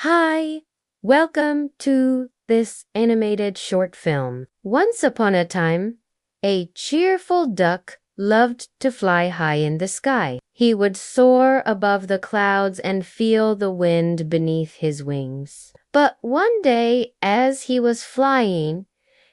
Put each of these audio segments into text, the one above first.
Hi, welcome to this animated short film. Once upon a time, a cheerful duck loved to fly high in the sky. He would soar above the clouds and feel the wind beneath his wings. But one day, as he was flying,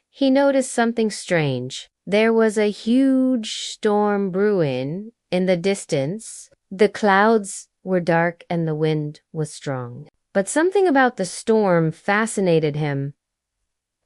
he noticed something strange. There was a huge storm brewing in the distance. The clouds were dark and the wind was strong. But something about the storm fascinated him,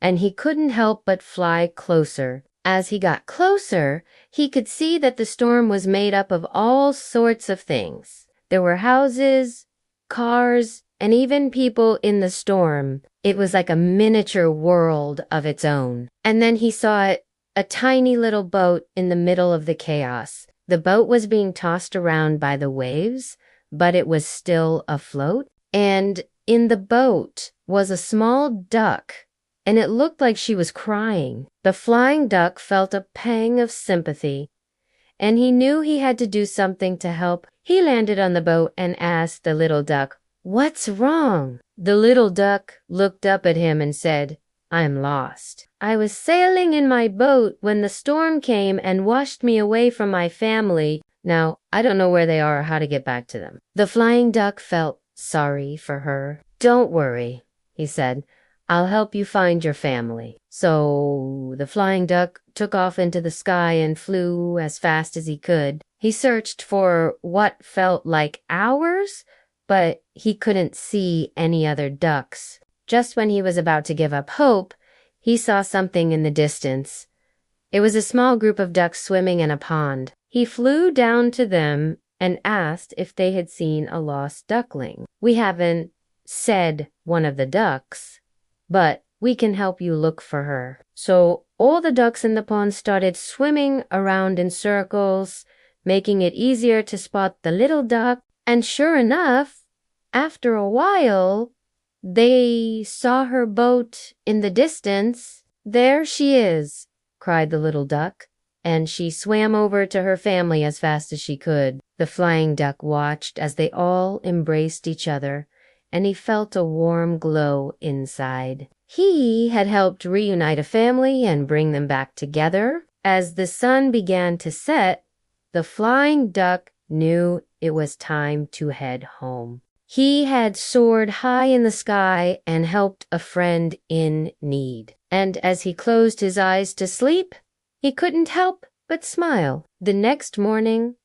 and he couldn't help but fly closer. As he got closer, he could see that the storm was made up of all sorts of things. There were houses, cars, and even people in the storm. It was like a miniature world of its own. And then he saw a tiny little boat in the middle of the chaos. The boat was being tossed around by the waves, but it was still afloat. And in the boat was a small duck, and it looked like she was crying. The flying duck felt a pang of sympathy, and he knew he had to do something to help. He landed on the boat and asked the little duck, "What's wrong?" The little duck looked up at him and said, "I'm lost. I was sailing in my boat when the storm came and washed me away from my family. Now, I don't know where they are or how to get back to them." The flying duck felt sorry for her. "Don't worry," he said. "I'll help you find your family." So the flying duck took off into the sky and flew as fast as he could. He searched for what felt like hours, but he couldn't see any other ducks. Just when he was about to give up hope, he saw something in the distance. It was a small group of ducks swimming in a pond. He flew down to them and asked if they had seen a lost duckling. "We haven't said one of the ducks, but we can help you look for her." So all the ducks in the pond started swimming around in circles, making it easier to spot the little duck. And sure enough, after a while, they saw her boat in the distance. "There she is," cried the little duck, and she swam over to her family as fast as she could. The flying duck watched as they all embraced each other, and he felt a warm glow inside. He had helped reunite a family and bring them back together. As the sun began to set, the flying duck knew it was time to head home. He had soared high in the sky and helped a friend in need. And as he closed his eyes to sleep, he couldn't help but smile. The next morning,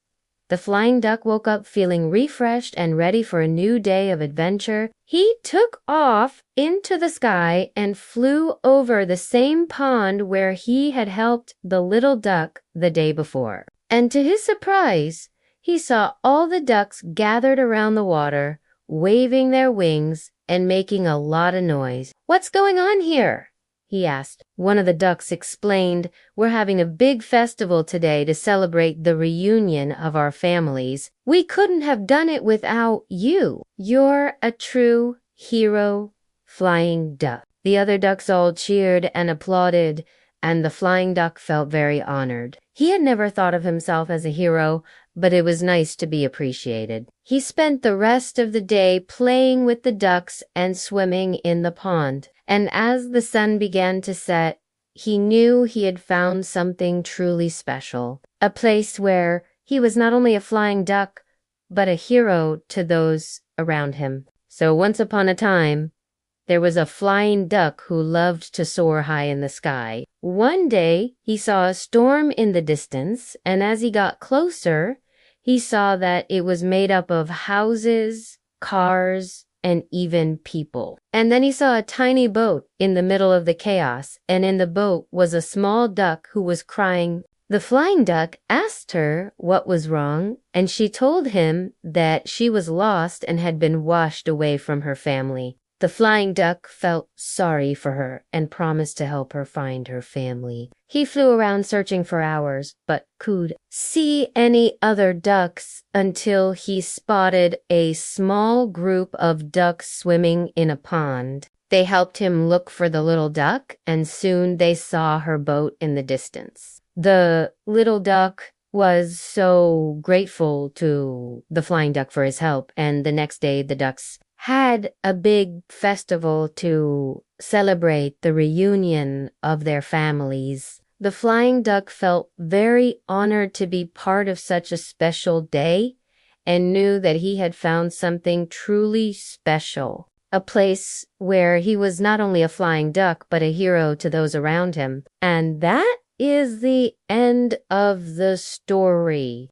the flying duck woke up feeling refreshed and ready for a new day of adventure. He took off into the sky and flew over the same pond where he had helped the little duck the day before. And to his surprise, he saw all the ducks gathered around the water, waving their wings and making a lot of noise. "What's going on here?" he asked. One of the ducks explained, "We're having a big festival today to celebrate the reunion of our families. We couldn't have done it without you. You're a true hero, flying duck." The other ducks all cheered and applauded, and the flying duck felt very honored. He had never thought of himself as a hero, but it was nice to be appreciated. He spent the rest of the day playing with the ducks and swimming in the pond. And as the sun began to set, he knew he had found something truly special. A place where he was not only a flying duck, but a hero to those around him. So once upon a time, there was a flying duck who loved to soar high in the sky. One day, he saw a storm in the distance, and as he got closer, he saw that it was made up of houses, cars, and even people. And then he saw a tiny boat in the middle of the chaos, and in the boat was a small duck who was crying. The flying duck asked her what was wrong, and she told him that she was lost and had been washed away from her family. The flying duck felt sorry for her and promised to help her find her family. He flew around searching for hours, but could see any other ducks until he spotted a small group of ducks swimming in a pond. They helped him look for the little duck, and soon they saw her boat in the distance. The little duck was so grateful to the flying duck for his help, and the next day the ducks had a big festival to celebrate the reunion of their families. The flying duck felt very honored to be part of such a special day and knew that he had found something truly special. A place where he was not only a flying duck, but a hero to those around him. And that is the end of the story.